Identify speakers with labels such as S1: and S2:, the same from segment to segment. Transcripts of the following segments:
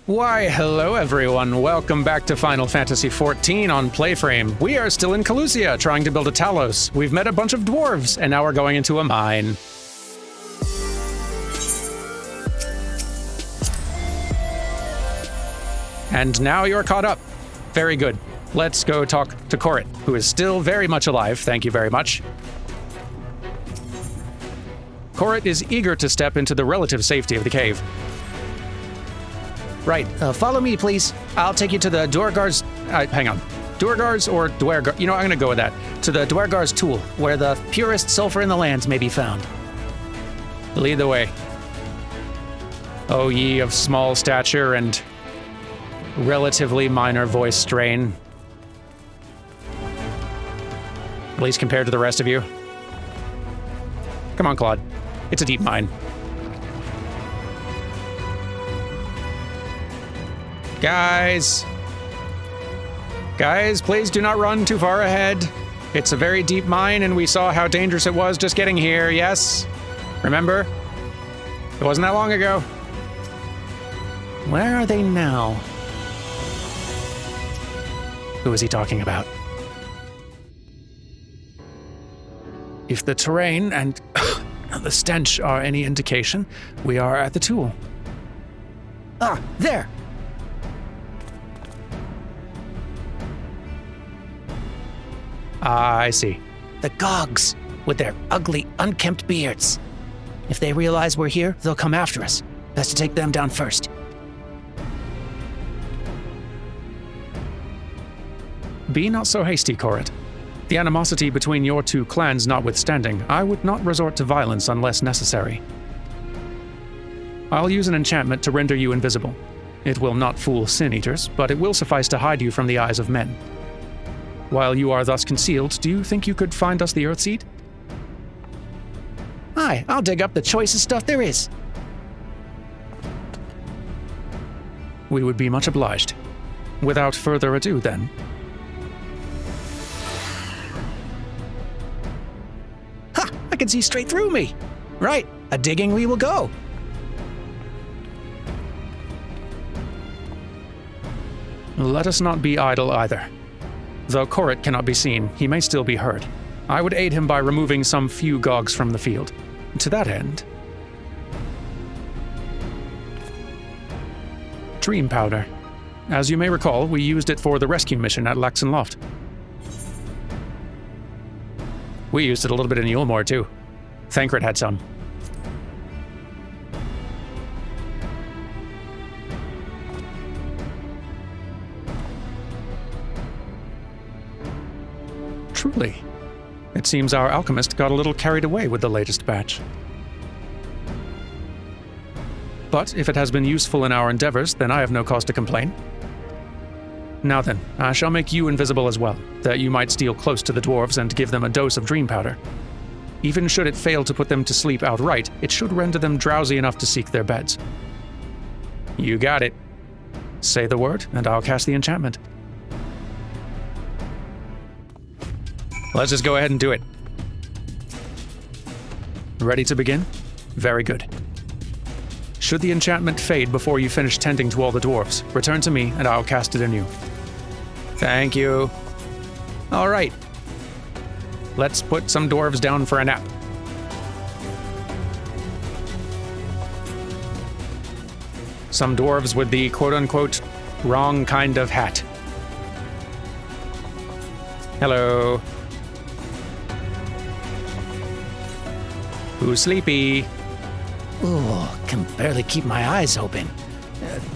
S1: Why, hello everyone. Welcome back to Final Fantasy XIV on PlayFrame. We are still in Calusia, trying to build a Talos. We've met a bunch of dwarves, and now we're going into a mine. And now you're caught up. Very good. Let's go talk to Korit, who is still very much alive. Thank you very much. Korit is eager to step into the relative safety of the cave. Right, follow me, please. I'll take you to the Duergar's... hang on. Duergar's or Duergar... You know, I'm gonna go with that. To the Duergar's Tewel, where the purest sulfur in the lands may be found. Lead the way. O ye of small stature and relatively minor voice strain. At least compared to the rest of you. Come on, Claude. It's a deep mine. Guys, please do not run too far ahead. It's a very deep mine, and we saw how dangerous it was just getting here, yes? Remember? It wasn't that long ago. Where are they now? Who is he talking about? If the terrain and the stench are any indication, we are at the Tewel. Ah, there! I see.
S2: The Gogs, with their ugly, unkempt beards. If they realize we're here, they'll come after us. Best to take them down first.
S1: Be not so hasty, Korit. The animosity between your two clans notwithstanding, I would not resort to violence unless necessary. I'll use an enchantment to render you invisible. It will not fool sin-eaters, but it will suffice to hide you from the eyes of men. While you are thus concealed, do you think you could find us the Earthseed?
S2: Aye, I'll dig up the choicest stuff there is.
S1: We would be much obliged. Without further ado, then.
S2: Ha! I can see straight through me. Right, a digging we will go.
S1: Let us not be idle either. Though Korit cannot be seen, he may still be heard. I would aid him by removing some few Gogs from the field. To that end... Dream Powder. As you may recall, we used it for the rescue mission at Laxon Loft. We used it a little bit in Yulmore, too. Thancred had some. Truly. It seems our alchemist got a little carried away with the latest batch. But if it has been useful in our endeavors, then I have no cause to complain. Now then, I shall make you invisible as well, that you might steal close to the dwarves and give them a dose of dream powder. Even should it fail to put them to sleep outright, it should render them drowsy enough to seek their beds. You got it. Say the word, and I'll cast the enchantment. Let's just go ahead and do it. Ready to begin? Very good. Should the enchantment fade before you finish tending to all the dwarves, return to me and I'll cast it anew. Thank you. All right. Let's put some dwarves down for a nap. Some dwarves with the quote-unquote wrong kind of hat. Hello. Who's sleepy?
S2: Ooh, can barely keep my eyes open.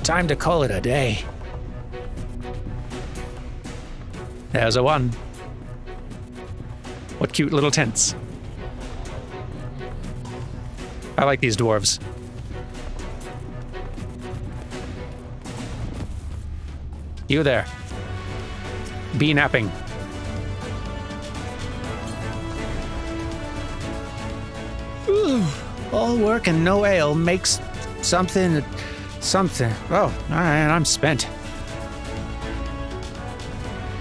S2: Time to call it a day.
S1: There's a one. What cute little tents. I like these dwarves. You there. Be napping.
S2: All work and no ale makes something. Oh, all right, I'm spent.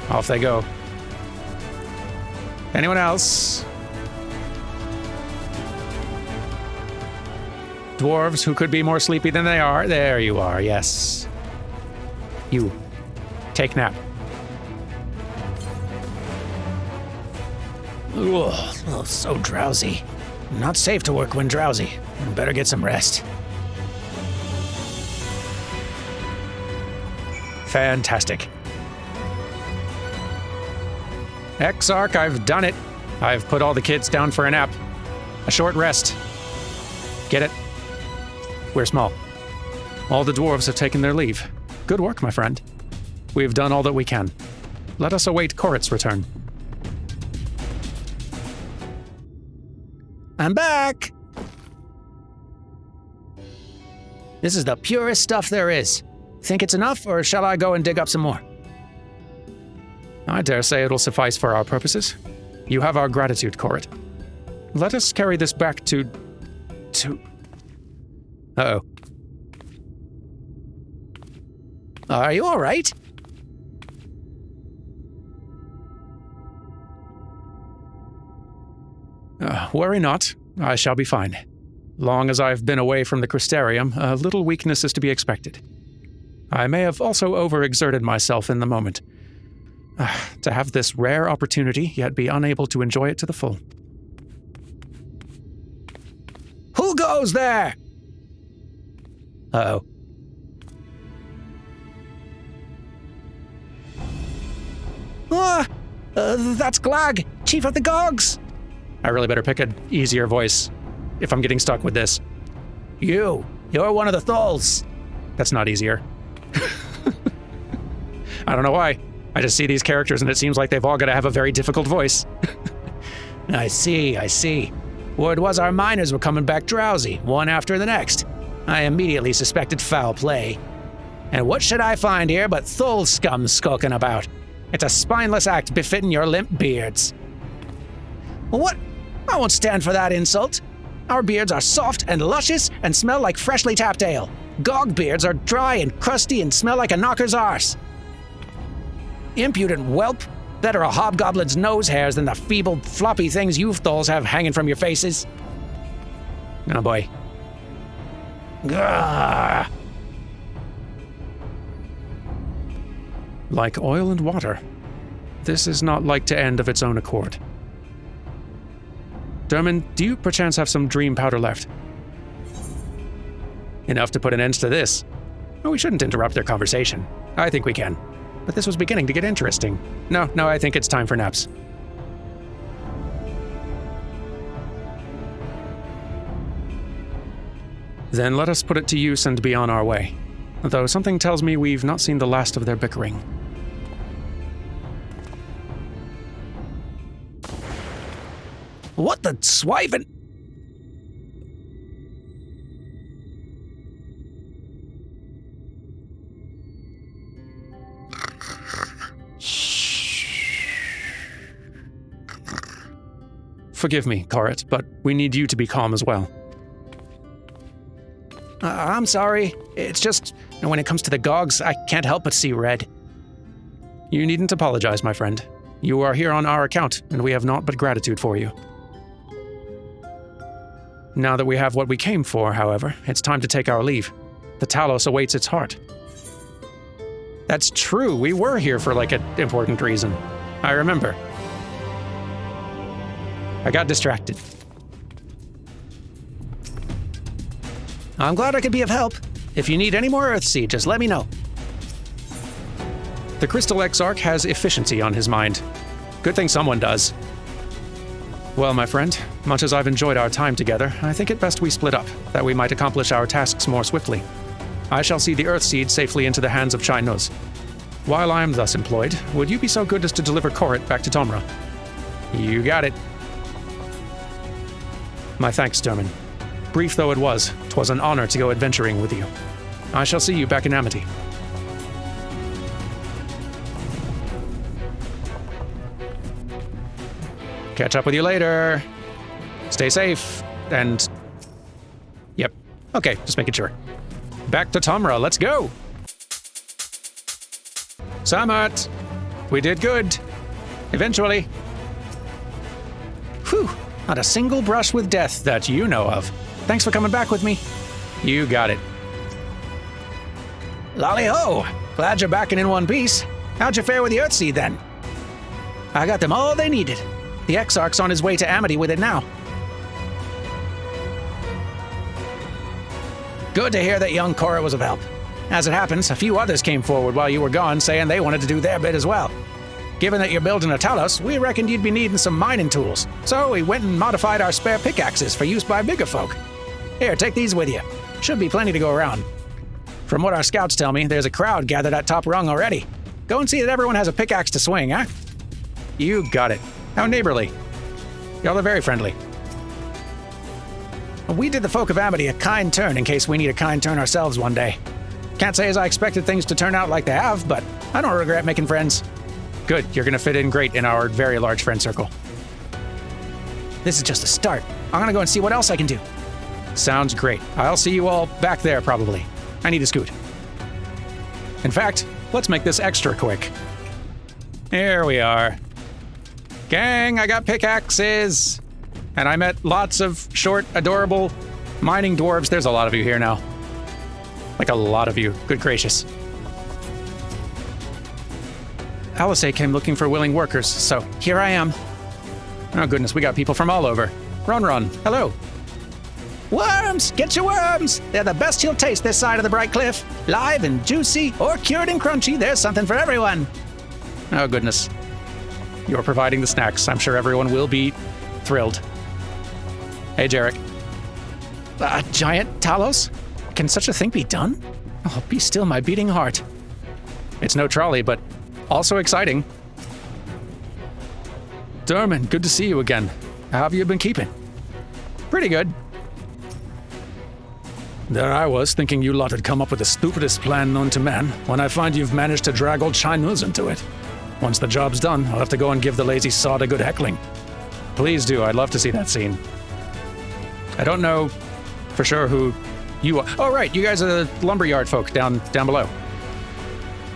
S1: Off they go. Anyone else? Dwarves who could be more sleepy than they are. There you are, yes. You. Take nap.
S2: Oh, so drowsy. Not safe to work when drowsy. Better get some rest.
S1: Fantastic. Exarch, I've done it. I've put all the kids down for a nap. A short rest. Get it? We're small. All the dwarves have taken their leave. Good work, my friend. We've done all that we can. Let us await Korit's return.
S2: I'm back! This is the purest stuff there is. Think it's enough, or shall I go and dig up some more?
S1: I dare say it'll suffice for our purposes. You have our gratitude, Korit. Let us carry this back to... Uh-oh.
S2: Are you all right?
S1: Worry not. I shall be fine. Long as I've been away from the Crystarium, a little weakness is to be expected. I may have also overexerted myself in the moment. To have this rare opportunity, yet be unable to enjoy it to the full.
S2: Who goes there?
S1: Uh-oh.
S2: That's Glag, Chief of the Gogs.
S1: I really better pick an easier voice if I'm getting stuck with this.
S2: You're one of the Tholls.
S1: That's not easier. I don't know why. I just see these characters and it seems like they've all got to have a very difficult voice.
S2: I see. Word was our miners were coming back drowsy, one after the next. I immediately suspected foul play. And what should I find here but Thol scum skulking about? It's a spineless act befitting your limp beards. What? I won't stand for that insult. Our beards are soft and luscious and smell like freshly tapped ale. Gog beards are dry and crusty and smell like a knocker's arse. Impudent whelp. Better a hobgoblin's nose hairs than the feeble, floppy things you Thulls have hanging from your faces.
S1: Oh boy.
S2: Gah.
S1: Like oil and water. This is not like to end of its own accord. Derman, do you perchance have some dream powder left? Enough to put an end to this. Well, we shouldn't interrupt their conversation. I think we can. But this was beginning to get interesting. No, I think it's time for naps. Then let us put it to use and be on our way. Though something tells me we've not seen the last of their bickering.
S2: What the swivin'?
S1: Forgive me, Korit, but we need you to be calm as well.
S2: I'm sorry. It's just, when it comes to the Gogs, I can't help but see red.
S1: You needn't apologize, my friend. You are here on our account, and we have naught but gratitude for you. Now that we have what we came for, however, it's time to take our leave. The Talos awaits its heart. That's true, we were here for like an important reason. I remember. I got distracted.
S2: I'm glad I could be of help. If you need any more Earthseed, just let me know.
S1: The Crystal Exarch has efficiency on his mind. Good thing someone does. Well, my friend, much as I've enjoyed our time together, I think it best we split up, that we might accomplish our tasks more swiftly. I shall see the Earthseed safely into the hands of Chai Nuz. While I am thus employed, would you be so good as to deliver Korit back to Tomra? You got it. My thanks, Derman. Brief though it was, 'twas an honor to go adventuring with you. I shall see you back in Amity. Catch up with you later. Stay safe, and... Yep. Okay, just making sure. Back to Tomra, let's go! Samat! We did good. Eventually.
S2: Whew, not a single brush with death that you know of. Thanks for coming back with me.
S1: You got it.
S2: Lolly-ho! Glad you're back and in one piece. How'd you fare with the Earthseed, then? I got them all they needed. The Exarch's on his way to Amity with it now. Good to hear that young Cora was of help. As it happens, a few others came forward while you were gone, saying they wanted to do their bit as well. Given that you're building a Talos, we reckoned you'd be needing some mining tools, so we went and modified our spare pickaxes for use by bigger folk. Here, take these with you. Should be plenty to go around. From what our scouts tell me, there's a crowd gathered at Top Rung already. Go and see that everyone has a pickaxe to swing, huh?
S1: You got it. How neighborly. Y'all are very friendly.
S2: We did the folk of Amity a kind turn in case we need a kind turn ourselves one day. Can't say as I expected things to turn out like they have, but I don't regret making friends.
S1: Good, you're gonna fit in great in our very large friend circle.
S2: This is just a start. I'm gonna go and see what else I can do.
S1: Sounds great. I'll see you all back there, probably. I need a scoot. In fact, let's make this extra quick. Here we are. Gang, I got pickaxes! And I met lots of short, adorable mining dwarves. There's a lot of you here now. Like a lot of you. Good gracious. Alice came looking for willing workers, so here I am. Oh goodness, we got people from all over. Ron, hello.
S2: Worms! Get your worms! They're the best you'll taste this side of the Bright Cliff. Live and juicy, or cured and crunchy, there's something for everyone.
S1: Oh goodness. You're providing the snacks. I'm sure everyone will be thrilled. Hey, Jarek.
S2: A giant Talos? Can such a thing be done? Oh, be still my beating heart.
S1: It's no trolley, but also exciting. Derman, good to see you again. How have you been keeping? Pretty good. There I was, thinking you lot had come up with the stupidest plan known to man, when I find you've managed to drag old Chinese into it. Once the job's done, I'll have to go and give the lazy sod a good heckling. Please do, I'd love to see that scene. I don't know for sure who you are. Oh right, you guys are the lumberyard folk down below.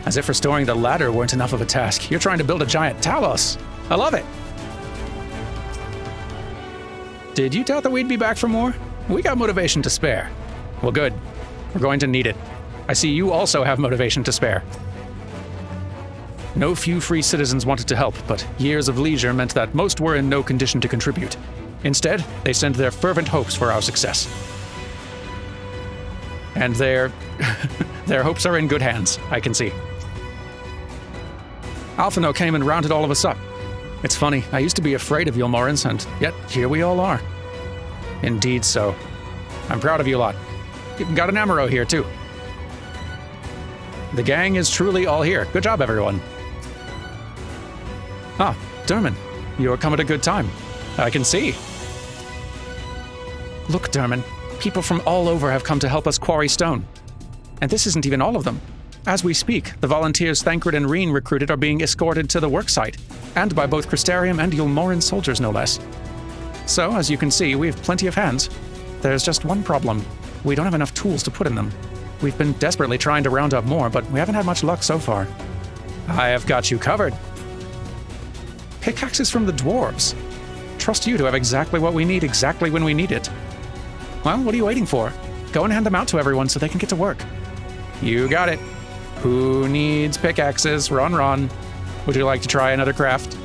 S1: As if restoring the ladder weren't enough of a task. You're trying to build a giant Talos. I love it. Did you doubt that we'd be back for more? We got motivation to spare. Well, good. We're going to need it. I see you also have motivation to spare. No few free citizens wanted to help, but years of leisure meant that most were in no condition to contribute. Instead, they sent their fervent hopes for our success. And their hopes are in good hands, I can see. Alphino came and rounded all of us up. It's funny, I used to be afraid of Yulmorans, and yet here we all are. Indeed so. I'm proud of you lot. You've got an Amaro here, too. The gang is truly all here. Good job, everyone. Ah, Derman, you're come at a good time. I can see. Look, Derman, people from all over have come to help us quarry stone. And this isn't even all of them. As we speak, the volunteers Thancred and Reen recruited are being escorted to the worksite, and by both Crystarium and Yulmoran soldiers, no less. So, as you can see, we have plenty of hands. There's just one problem. We don't have enough tools to put in them. We've been desperately trying to round up more, but we haven't had much luck so far. I have got you covered. Pickaxes from the dwarves. Trust you to have exactly what we need exactly when we need it. Well, what are you waiting for? Go and hand them out to everyone so they can get to work. You got it. Who needs pickaxes? Ron. Would you like to try another craft?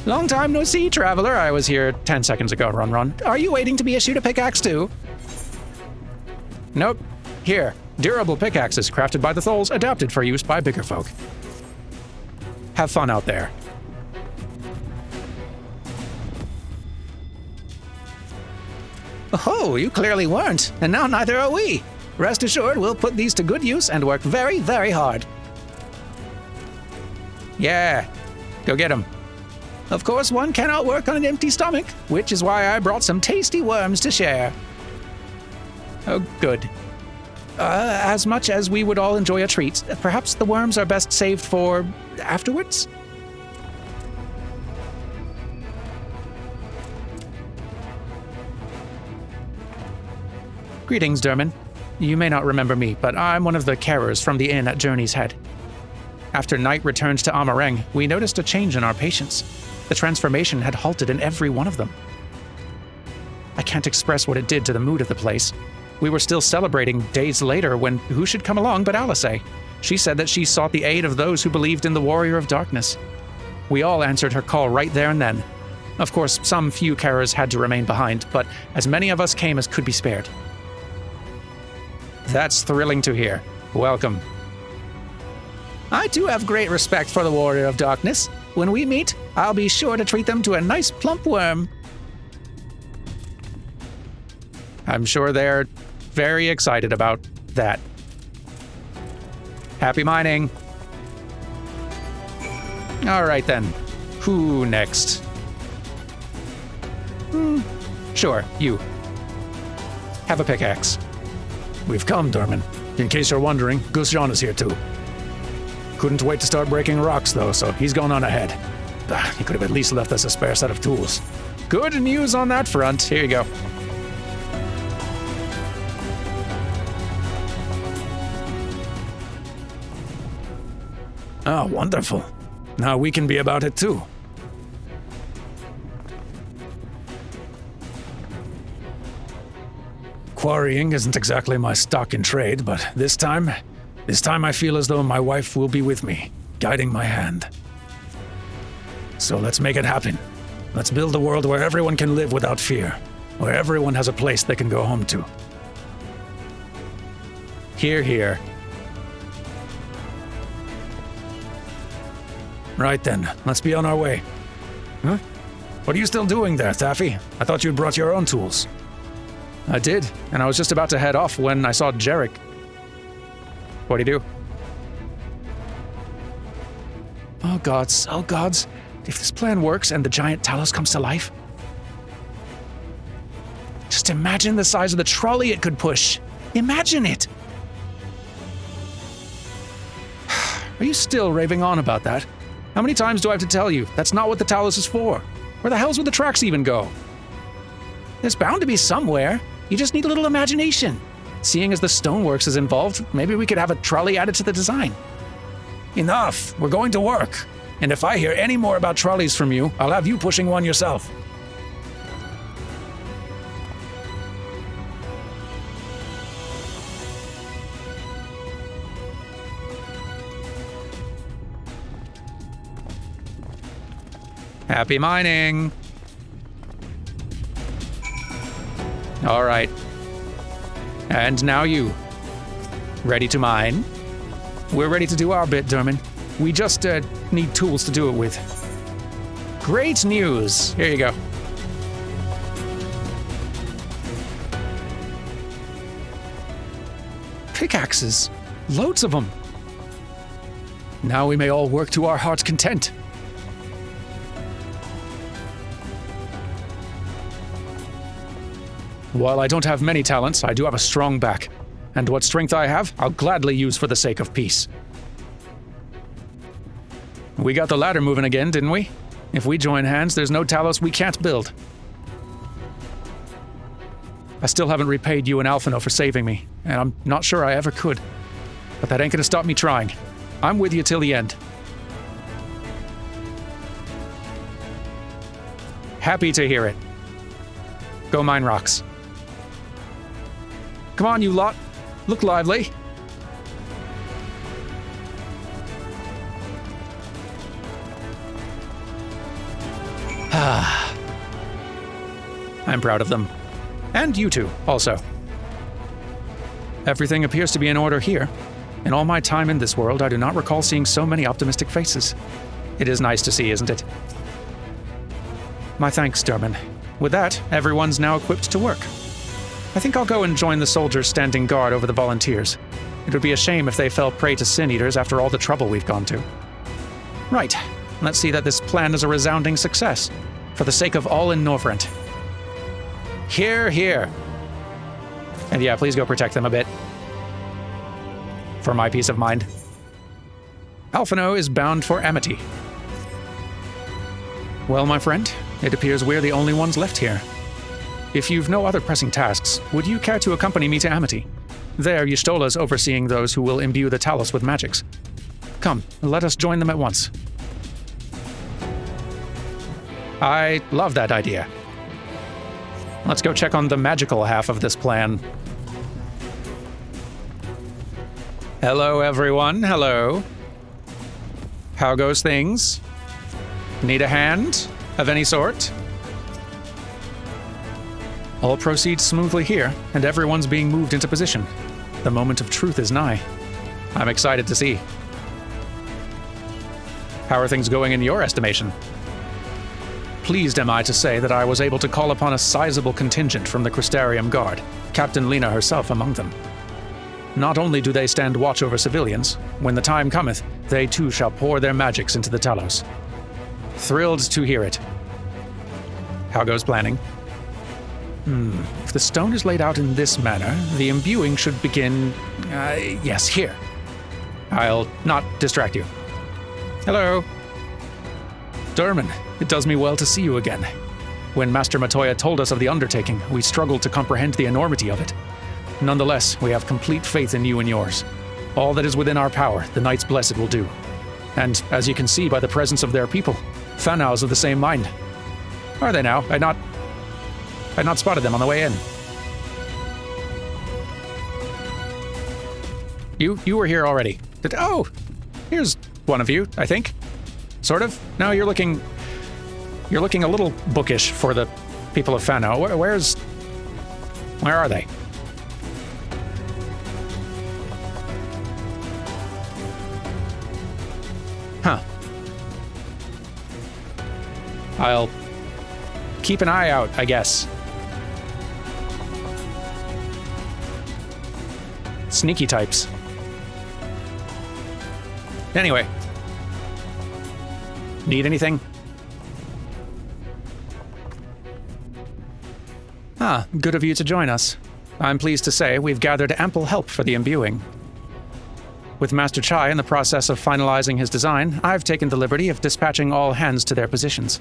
S1: Long time no see, traveler. I was here 10 seconds ago, Ron. Are you waiting to be issued a pickaxe too? Nope. Here, durable pickaxes crafted by the Tholls, adapted for use by bigger folk. Have fun out there. Oh, you clearly weren't, and now neither are we. Rest assured, we'll put these to good use and work very, very hard. Yeah, go get them. Of course, one cannot work on an empty stomach, which is why I brought some tasty worms to share. Oh, good. As much as we would all enjoy a treat, perhaps the worms are best saved for afterwards? Greetings, Derman. You may not remember me, but I'm one of the carers from the inn at Journey's Head. After night returned to Amareng, we noticed a change in our patients. The transformation had halted in every one of them. I can't express what it did to the mood of the place. We were still celebrating days later when who should come along but Alice? She said that she sought the aid of those who believed in the Warrior of Darkness. We all answered her call right there and then. Of course, some few carers had to remain behind, but as many of us came as could be spared. That's thrilling to hear. Welcome.
S2: I do have great respect for the Warrior of Darkness. When we meet, I'll be sure to treat them to a nice plump worm.
S1: I'm sure they're very excited about that. Happy mining. All right then. Who next? Sure, you. Have a pickaxe.
S3: We've come, Derman. In case you're wondering, Gusjan is here too. Couldn't wait to start breaking rocks though, so he's gone on ahead. He could have at least left us a spare set of tools.
S1: Good news on that front. Here you go.
S3: Oh, wonderful. Now we can be about it too. Quarrying isn't exactly my stock in trade, but this time I feel as though my wife will be with me, guiding my hand. So let's make it happen. Let's build a world where everyone can live without fear, where everyone has a place they can go home to.
S1: Hear, hear.
S3: Right then, let's be on our way. Huh? What are you still doing there, Taffy? I thought you'd brought your own tools.
S1: I did, and I was just about to head off when I saw Jarek. What'd he do? Oh gods, oh gods. If this plan works and the giant Talos comes to life. Just imagine the size of the trolley it could push. Imagine it! Are you still raving on about that? How many times do I have to tell you? That's not what the Talos is for. Where the hell's would the tracks even go?
S2: There's bound to be somewhere. You just need a little imagination.
S1: Seeing as the stoneworks is involved, maybe we could have a trolley added to the design.
S3: Enough! We're going to work. And if I hear any more about trolleys from you, I'll have you pushing one yourself.
S1: Happy mining! All right. And now you. Ready to mine? We're ready to do our bit, Derman. We just need tools to do it with. Great news! Here you go. Pickaxes. Loads of them. Now we may all work to our heart's content. While I don't have many talents, I do have a strong back. And what strength I have, I'll gladly use for the sake of peace. We got the ladder moving again, didn't we? If we join hands, there's no Talos we can't build. I still haven't repaid you and Alphino for saving me, and I'm not sure I ever could. But that ain't gonna stop me trying. I'm with you till the end. Happy to hear it. Go mine rocks. Come on, you lot. Look lively. I'm proud of them. And you two, also. Everything appears to be in order here. In all my time in this world, I do not recall seeing so many optimistic faces. It is nice to see, isn't it? My thanks, Derman. With that, everyone's now equipped to work. I think I'll go and join the soldiers standing guard over the volunteers. It would be a shame if they fell prey to sin eaters after all the trouble we've gone to. Right, let's see that this plan is a resounding success, for the sake of all in Norvrent. Hear, hear. And yeah, please go protect them a bit. For my peace of mind. Alphino is bound for Amity. Well, my friend, it appears we're the only ones left here. If you've no other pressing tasks, would you care to accompany me to Amity? There, Y'shtola's overseeing those who will imbue the Talos with magics. Come, let us join them at once. I love that idea. Let's go check on the magical half of this plan. Hello, everyone. Hello. How goes things? Need a hand of any sort? All proceeds smoothly here, and everyone's being moved into position. The moment of truth is nigh. I'm excited to see. How are things going in your estimation? Pleased am I to say that I was able to call upon a sizable contingent from the Crystarium Guard, Captain Lena herself among them. Not only do they stand watch over civilians, when the time cometh, they too shall pour their magics into the Talos. Thrilled to hear it. How goes planning? If the stone is laid out in this manner, the imbuing should begin, yes, here. I'll not distract you. Hello. Durman, it does me well to see you again. When Master Matoya told us of the undertaking, we struggled to comprehend the enormity of it. Nonetheless, we have complete faith in you and yours. All that is within our power, the Knights Blessed will do. And, as you can see by the presence of their people, Thanaus of the same mind. Are they now? I'd not spotted them on the way in. You were here already. Oh, here's one of you, I think. Sort of. No, you're looking a little bookish for the people of Fano. Where are they? Huh. I'll keep an eye out, I guess. Sneaky types. Anyway. Need anything? Good of you to join us. I'm pleased to say we've gathered ample help for the imbuing. With Master Chai in the process of finalizing his design, I've taken the liberty of dispatching all hands to their positions.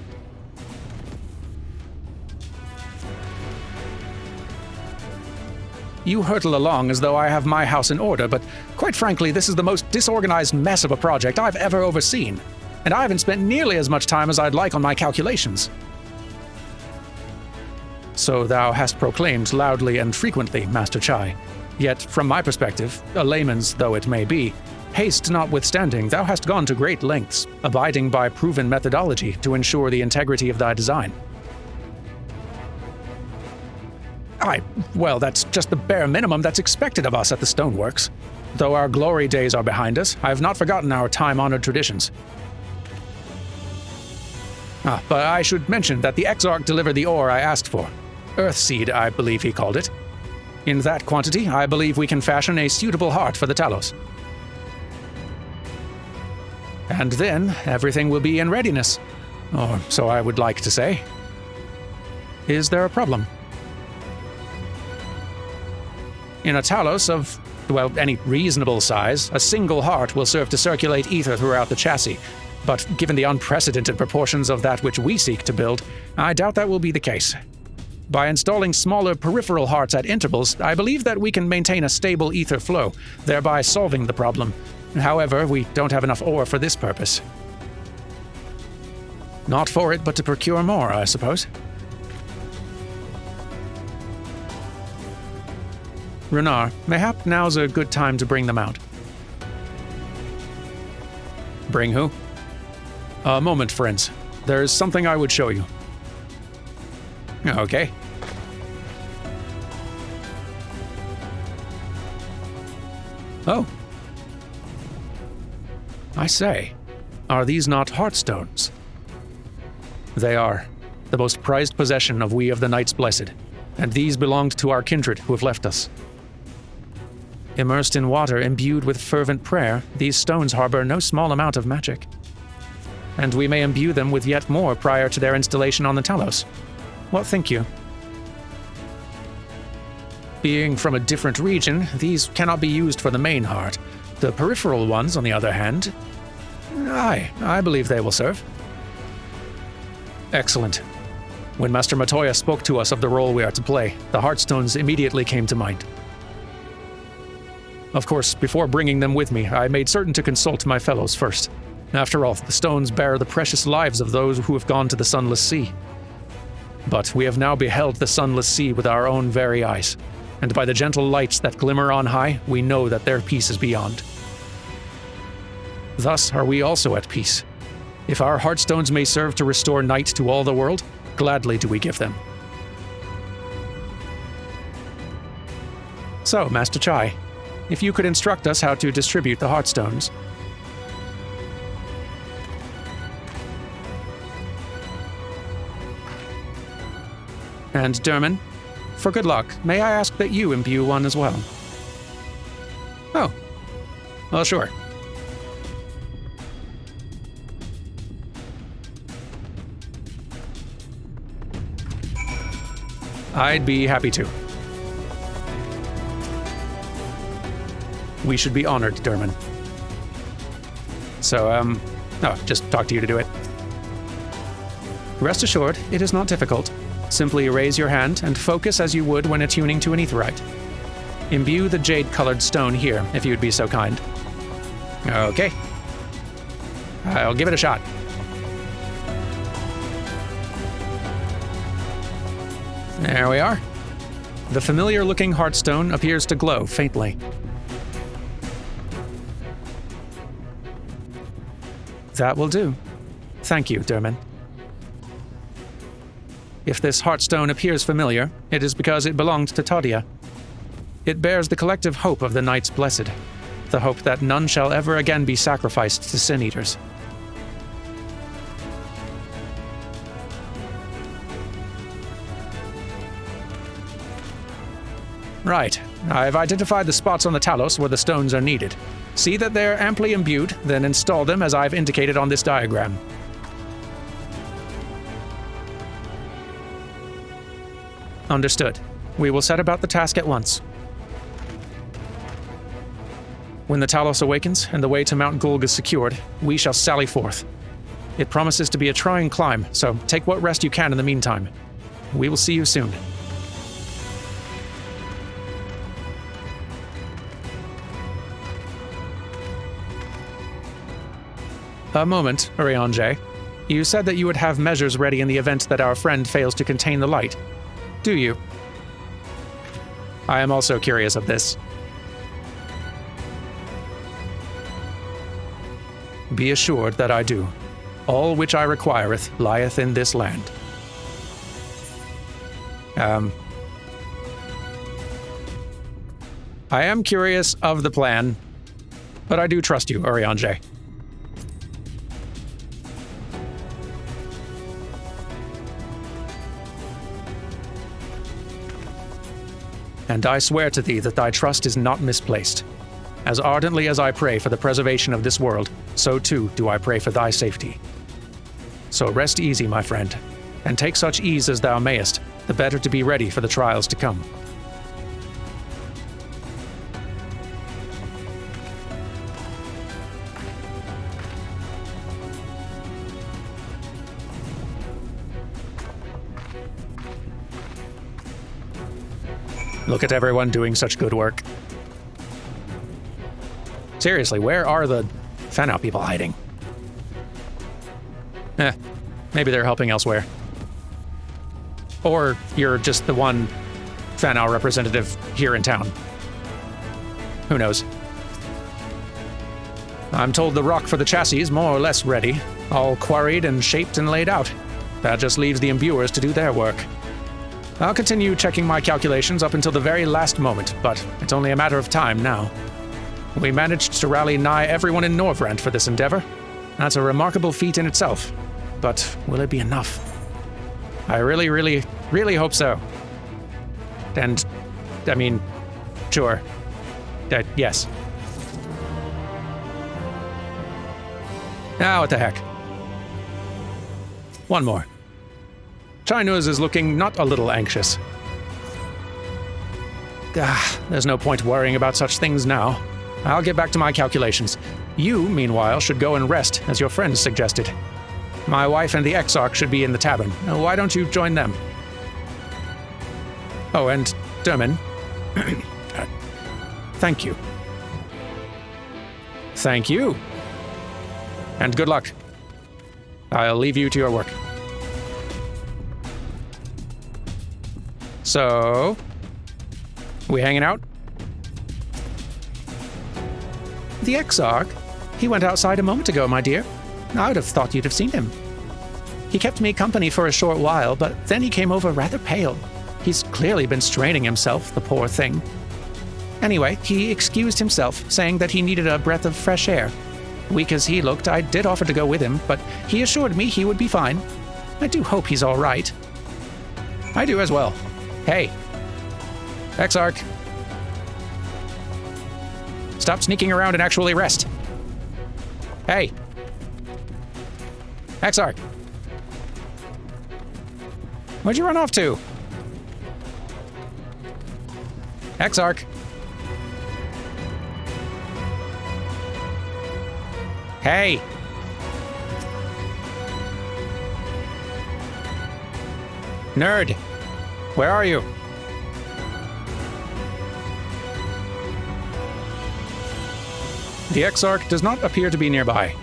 S1: You hurtle along as though I have my house in order, but quite frankly, this is the most disorganized mess of a project I've ever overseen, and I haven't spent nearly as much time as I'd like on my calculations. So thou hast proclaimed loudly and frequently, Master Chai. Yet, from my perspective, a layman's though it may be, haste notwithstanding, thou hast gone to great lengths, abiding by proven methodology to ensure the integrity of thy design. Well, that's just the bare minimum that's expected of us at the Stoneworks. Though our glory days are behind us, I have not forgotten our time-honored traditions. But I should mention that the Exarch delivered the ore I asked for. Earthseed, I believe he called it. In that quantity, I believe we can fashion a suitable heart for the Talos. And then, everything will be in readiness. Or so I would like to say. Is there a problem? In a Talos of, well, any reasonable size, a single heart will serve to circulate ether throughout the chassis. But given the unprecedented proportions of that which we seek to build, I doubt that will be the case. By installing smaller peripheral hearts at intervals, I believe that we can maintain a stable ether flow, thereby solving the problem. However, we don't have enough ore for this purpose. Not for it, but to procure more, I suppose. Runar, mayhap now's a good time to bring them out. Bring who? A moment, friends. There's something I would show you. Okay. Oh. I say, are these not heartstones? They are. The most prized possession of we of the Knights Blessed, and these belonged to our kindred who have left us. Immersed in water imbued with fervent prayer, these stones harbor no small amount of magic. And we may imbue them with yet more prior to their installation on the Talos. What think you? Being from a different region, these cannot be used for the main heart. The peripheral ones, on the other hand, I believe they will serve. Excellent. When Master Matoya spoke to us of the role we are to play, the Heartstones immediately came to mind. Of course, before bringing them with me, I made certain to consult my fellows first. After all, the stones bear the precious lives of those who have gone to the Sunless Sea. But we have now beheld the Sunless Sea with our own very eyes. and by the gentle lights that glimmer on high, we know that their peace is beyond. Thus are we also at peace. If our heartstones may serve to restore night to all the world, gladly do we give them. So, Master Chai, if you could instruct us how to distribute the heartstones. And Derman, for good luck, may I ask that you imbue one as well? Oh. Well, sure. I'd be happy to. We should be honored, Derman. So, just talk to you to do it. Rest assured, it is not difficult. Simply raise your hand and focus as you would when attuning to an aetherite. Imbue the jade-colored stone here, if you would be so kind. Okay. I'll give it a shot. There we are. The familiar-looking heartstone appears to glow faintly. That will do. Thank you, Derman. If this heartstone appears familiar, it is because it belonged to Tadia. It bears the collective hope of the Knights Blessed, the hope that none shall ever again be sacrificed to sin-eaters. Right. I've identified the spots on the Talos where the stones are needed. See that they're amply imbued, then install them as I've indicated on this diagram. Understood. We will set about the task at once. When the Talos awakens and the way to Mount Gulg is secured, we shall sally forth. It promises to be a trying climb, so take what rest you can in the meantime. We will see you soon. A moment, Urianger. You said that you would have measures ready in the event that our friend fails to contain the light. Do you? I am also curious of this. Be assured that I do. All which I requireth lieth in this land. I am curious of the plan, but I do trust you, Urianger. And I swear to thee that thy trust is not misplaced. As ardently as I pray for the preservation of this world, so too do I pray for thy safety. So rest easy, my friend, and take such ease as thou mayest, the better to be ready for the trials to come. Look at everyone doing such good work. Seriously, where are the fan-out people hiding? Maybe they're helping elsewhere. Or you're just the one fan-out representative here in town. Who knows? I'm told the rock for the chassis is more or less ready, all quarried and shaped and laid out. That just leaves the imbuers to do their work. I'll continue checking my calculations up until the very last moment, but it's only a matter of time now. We managed to rally nigh everyone in Norvrand for this endeavor. That's a remarkable feat in itself. But will it be enough? I really, really, really hope so. And, I mean, sure. Yes. Ah, what the heck. One more. Chinuz is looking not a little anxious. There's no point worrying about such things now. I'll get back to my calculations. You, meanwhile, should go and rest, as your friends suggested. My wife and the Exarch should be in the tavern. Why don't you join them? Oh, and Derman. Thank you. Thank you. And good luck. I'll leave you to your work. So, We hanging out?
S2: The Exarch? He went outside a moment ago, my dear. I would have thought you'd have seen him. He kept me company for a short while, but then he came over rather pale. He's clearly been straining himself, the poor thing. Anyway, he excused himself, saying that he needed a breath of fresh air. Weak as he looked, I did offer to go with him, but he assured me he would be fine. I do hope he's all right.
S1: I do as well. Hey. Exarch. Stop sneaking around and actually rest. Hey. Exarch. Where'd you run off to? Exarch. Hey. Nerd. Where are you? The Exarch does not appear to be nearby.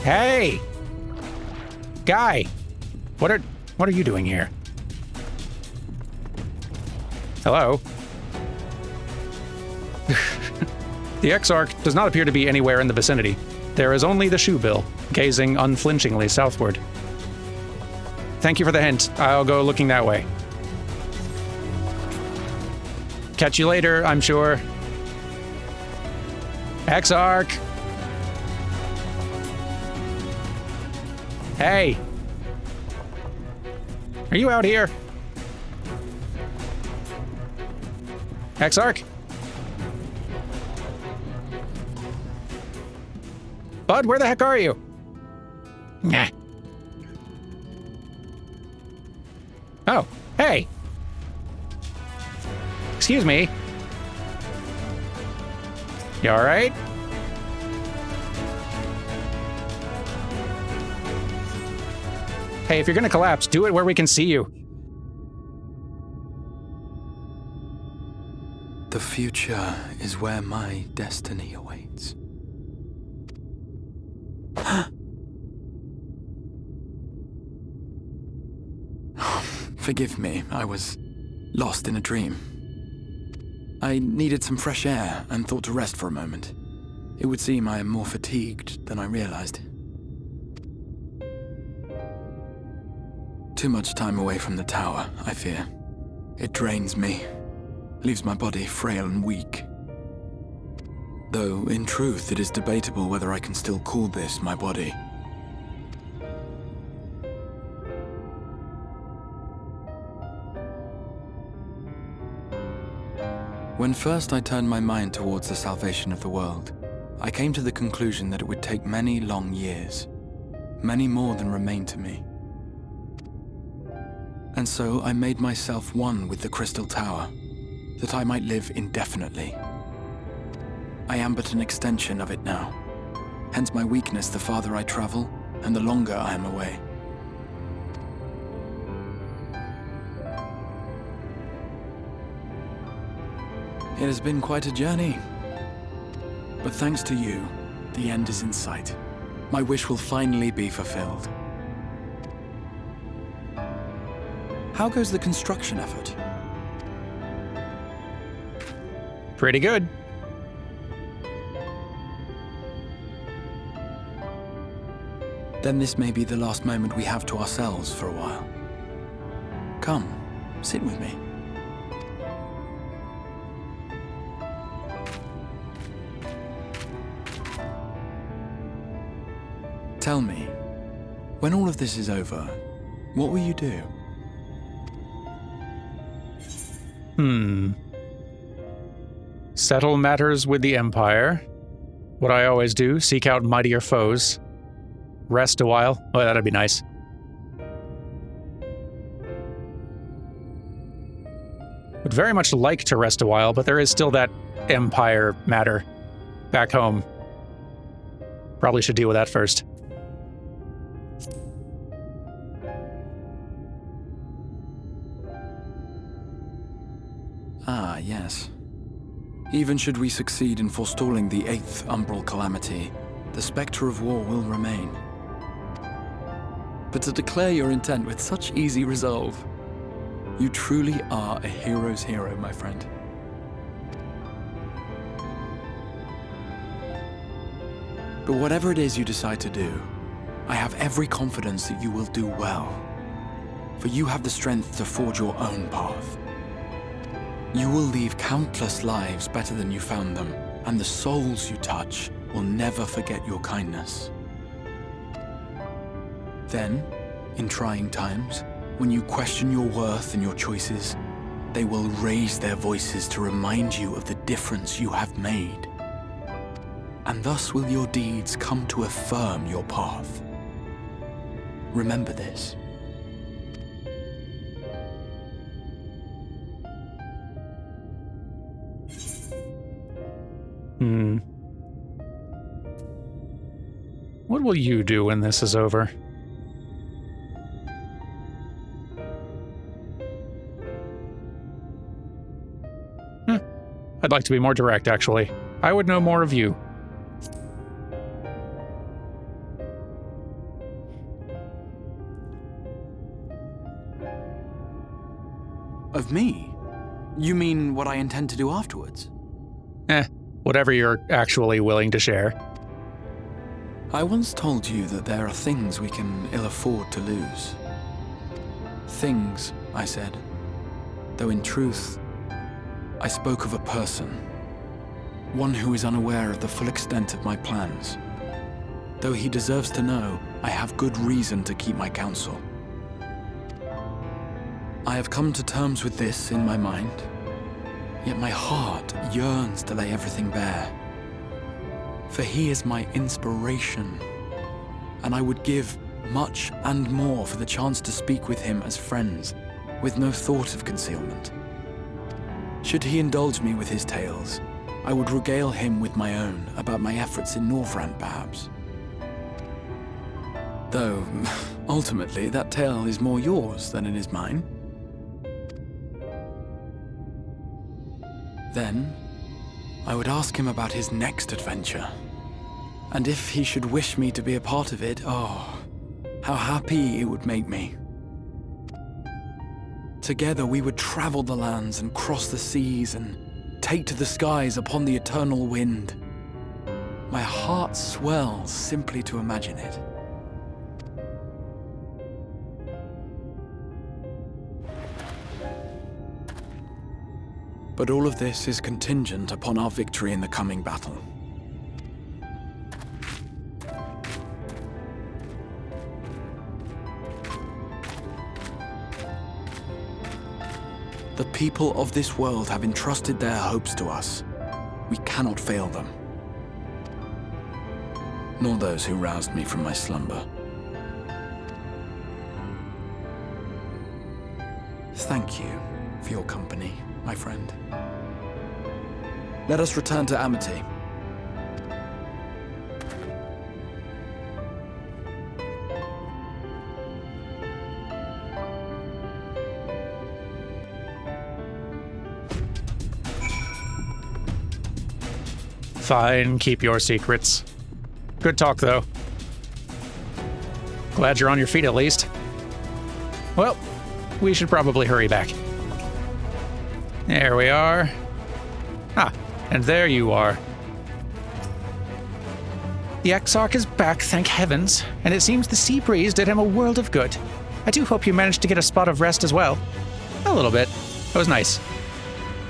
S1: Hey! Guy! What are you doing here? Hello? The Exarch does not appear to be anywhere in the vicinity. There is only the shoebill, gazing unflinchingly southward. Thank you for the hint. I'll go looking that way. Catch you later, I'm sure. Exarch! Hey! Are you out here? Exarch? Bud, where the heck are you? Nah. Oh, hey! Excuse me. You alright? Hey, if you're gonna collapse, do it where we can see you.
S4: The future is where my destiny awaits. Forgive me, I was lost in a dream. I needed some fresh air and thought to rest for a moment. It would seem I am more fatigued than I realized. Too much time away from the tower, I fear. It drains me, leaves my body frail and weak. Though, in truth, it is debatable whether I can still call this my body. When first I turned my mind towards the salvation of the world, I came to the conclusion that it would take many long years, many more than remain to me. And so I made myself one with the Crystal Tower, that I might live indefinitely. I am but an extension of it now, hence my weakness the farther I travel, and the longer I am away. It has been quite a journey, but thanks to you, the end is in sight. My wish will finally be fulfilled. How goes the construction effort?
S1: Pretty good.
S4: Then this may be the last moment we have to ourselves for a while. Come, sit with me. Tell me, when all of this is over, what will you do?
S1: Settle matters with the Empire. What I always do, seek out mightier foes. Rest a while. Oh, that'd be nice. Would very much like to rest a while, but there is still that Empire matter back home. Probably should deal with that first.
S4: Ah, yes. Even should we succeed in forestalling the 8th Umbral Calamity, the spectre of war will remain. But to declare your intent with such easy resolve, You truly are a hero's hero, my friend. But whatever it is you decide to do, I have every confidence that you will do well. For you have the strength to forge your own path. You will leave countless lives better than you found them, and the souls you touch will never forget your kindness. Then, in trying times, when you question your worth and your choices, they will raise their voices to remind you of the difference you have made. And thus will your deeds come to affirm your path. Remember this.
S1: What will you do when this is over? I'd like to be more direct, actually. I would know more of you.
S4: Of me? You mean what I intend to do afterwards?
S1: Whatever you're actually willing to share.
S4: I once told you that there are things we can ill afford to lose. Things, I said, though in truth, I spoke of a person. One who is unaware of the full extent of my plans. Though he deserves to know, I have good reason to keep my counsel. I have come to terms with this in my mind, yet my heart yearns to lay everything bare. For he is my inspiration, and I would give much and more for the chance to speak with him as friends, with no thought of concealment. Should he indulge me with his tales, I would regale him with my own about my efforts in Northrend, perhaps. Though, ultimately, that tale is more yours than it is mine. Then, I would ask him about his next adventure. And if he should wish me to be a part of it, oh, how happy it would make me. Together we would travel the lands and cross the seas and take to the skies upon the eternal wind. My heart swells simply to imagine it. But all of this is contingent upon our victory in the coming battle. The people of this world have entrusted their hopes to us. We cannot fail them. Nor those who roused me from my slumber. Thank you for your company, my friend. Let us return to Amity.
S1: Fine, keep your secrets. Good talk, though. Glad you're on your feet, at least. Well, we should probably hurry back. There we are. Ah, and there you are. The Exarch is back, thank heavens, and it seems the sea breeze did him a world of good. I do hope you managed to get a spot of rest as well. A little bit. It was nice.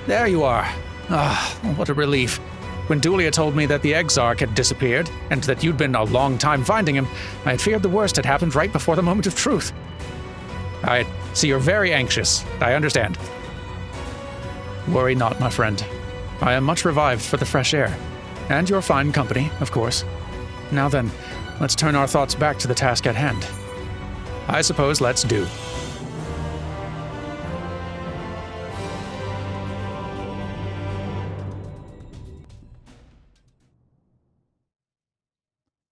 S1: There you are. Ah, what a relief. When Dulia told me that the Exarch had disappeared, and that you'd been a long time finding him, I had feared the worst had happened right before the moment of truth. I see you're very anxious. I understand. Worry not, my friend. I am much revived for the fresh air. And your fine company, of course. Now then, let's turn our thoughts back to the task at hand. I suppose let's do.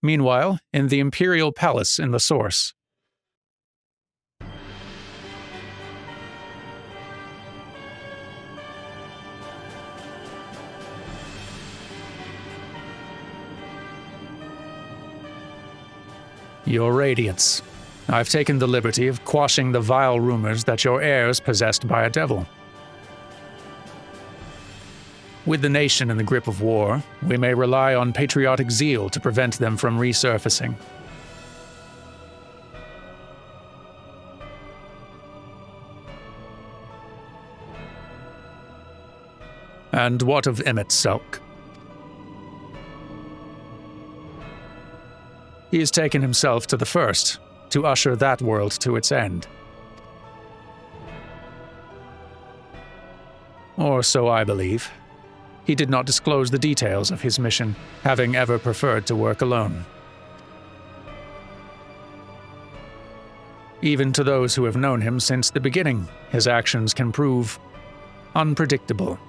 S1: Meanwhile, in the Imperial Palace in the Source. Your Radiance. I've taken the liberty of quashing the vile rumors that your heir is possessed by a devil. With the nation in the grip of war, we may rely on patriotic zeal to prevent them from resurfacing. And what of Emmett Selk? He has taken himself to the First, to usher that world to its end. Or so I believe. He did not disclose the details of his mission, having ever preferred to work alone. Even to those who have known him since the beginning, his actions can prove unpredictable.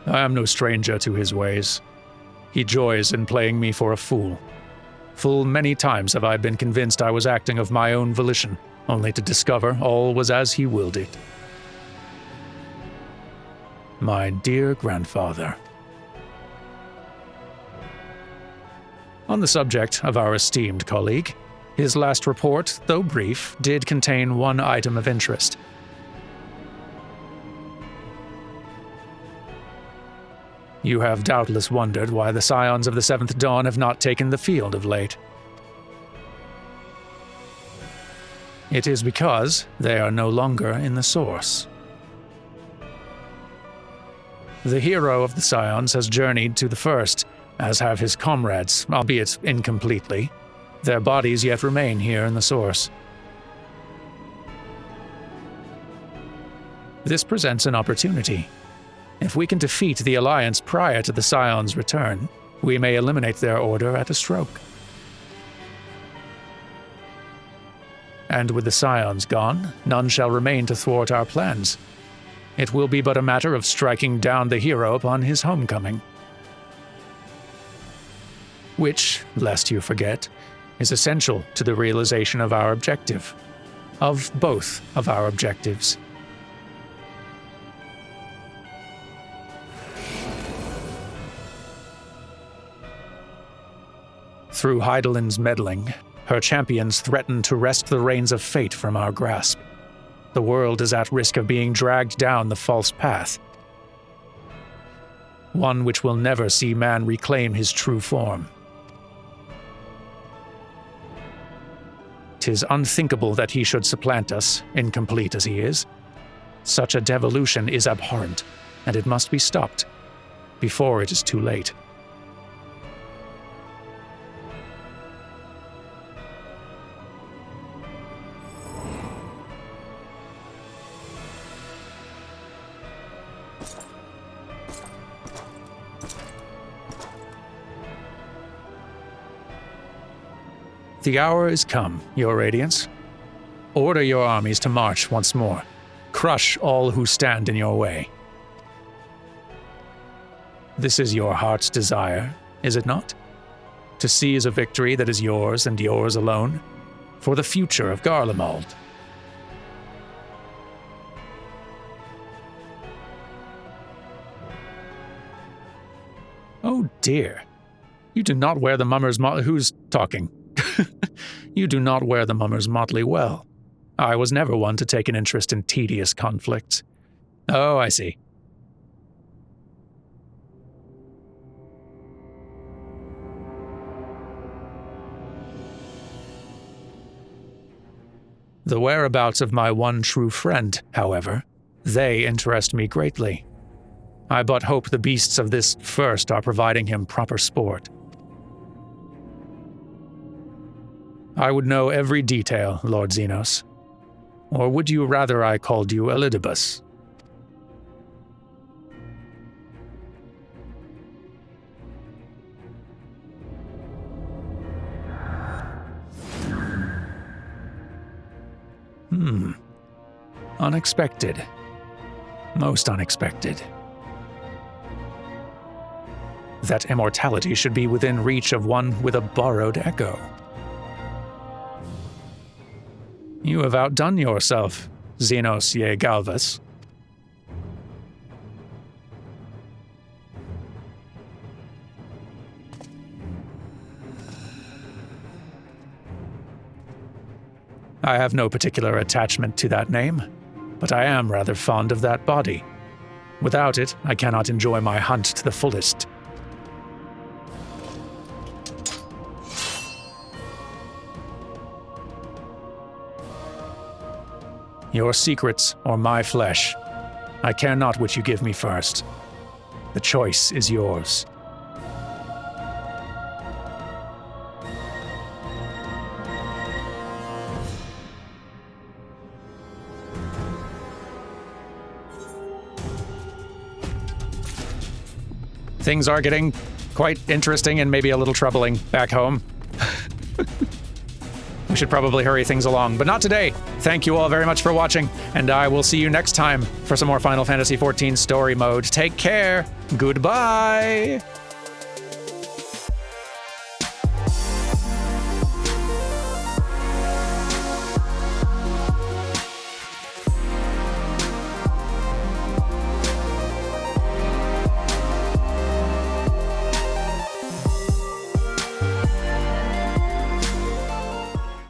S1: I am no stranger to his ways. He joys in playing me for a fool. Full many times have I been convinced I was acting of my own volition, only to discover all was as he willed it. My dear grandfather. On the subject of our esteemed colleague, his last report, though brief, did contain one item of interest. You have doubtless wondered why the Scions of the Seventh Dawn have not taken the field of late. It is because they are no longer in the Source. The hero of the Scions has journeyed to the First, as have his comrades, albeit incompletely. Their bodies yet remain here in the Source. This presents an opportunity. If we can defeat the Alliance prior to the Scions' return, we may eliminate their order at a stroke. And with the Scions gone, none shall remain to thwart our plans. It will be but a matter of striking down the hero upon his homecoming. Which, lest you forget, is essential to the realization of our objective. Of both of our objectives. Through Heidelin's meddling, her champions threaten to wrest the reins of fate from our grasp. The world is at risk of being dragged down the false path. One which will never see man reclaim his true form. 'Tis unthinkable that he should supplant us, incomplete as he is. Such a devolution is abhorrent, and it must be stopped, before it is too late. The hour is come, Your Radiance. Order your armies to march once more. Crush all who stand in your way. This is your heart's desire, is it not? To seize a victory that is yours and yours alone, for the future of Garlemald. Oh dear. You do not wear the mummer's who's talking? You do not wear the mummer's motley well. I was never one to take an interest in tedious conflicts. Oh, I see. The whereabouts of my one true friend, however, they interest me greatly. I but hope the beasts of this First are providing him proper sport. I would know every detail, Lord Xenos. Or would you rather I called you Elidibus? Unexpected. Most unexpected. That immortality should be within reach of one with a borrowed echo. You have outdone yourself, Xenos ye Galvus. I have no particular attachment to that name, but I am rather fond of that body. Without it, I cannot enjoy my hunt to the fullest. Your secrets or my flesh. I care not which you give me first. The choice is yours. Things are getting quite interesting and maybe a little troubling back home. We should probably hurry things along, but not today. Thank you all very much for watching, and I will see you next time for some more Final Fantasy XIV story mode. Take care. Goodbye.